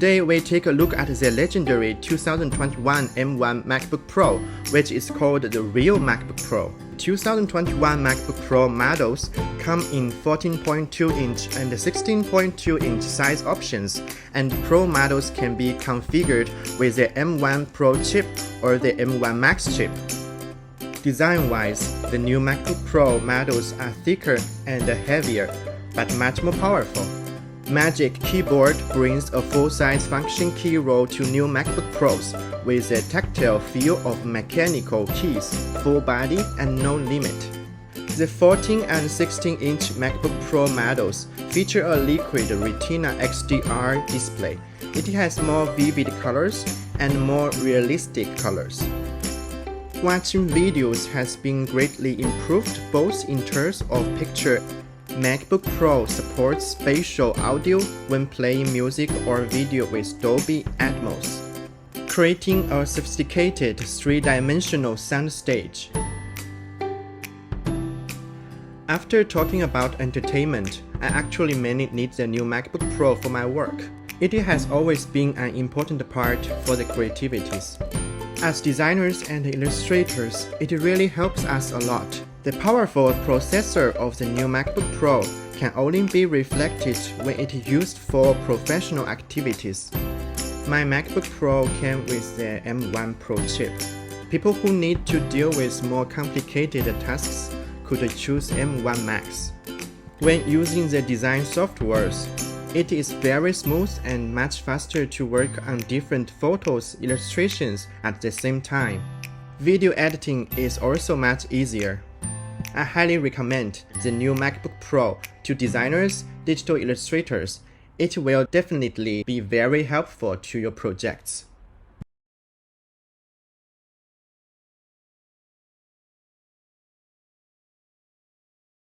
Today we take a look at the legendary 2021 M1 MacBook Pro, which is called the real MacBook Pro. 2021 MacBook Pro models come in 14.2-inch and 16.2-inch size options, and Pro models can be configured with the M1 Pro chip or the M1 Max chip. Design-wise, the new MacBook Pro models are thicker and heavier, but much more powerful. Magic Keyboard brings a full-size function key roll to new MacBook Pros with a tactile feel of mechanical keys, full body, and no limit. The 14 and 16-inch MacBook Pro models feature a liquid Retina XDR display. It has more vivid colors and more realistic colors. Watching videos has been greatly improved both in terms of picture. MacBook Pro supports spatial audio when playing music or video with Dolby Atmos, creating a sophisticated three-dimensional soundstage. After talking about entertainment, I actually mainly need the new MacBook Pro for my work. It has always been an important part for the creativities. As designers and illustrators, it really helps us a lot. The powerful processor of the new MacBook Pro can only be reflected when it is used for professional activities. My MacBook Pro came with the M1 Pro chip. People who need to deal with more complicated tasks could choose M1 Max. When using the design softwares, it is very smooth and much faster to work on different photos, illustrations at the same time. Video editing is also much easier. I highly recommend the new MacBook Pro to designers, digital illustrators. It will definitely be very helpful to your projects.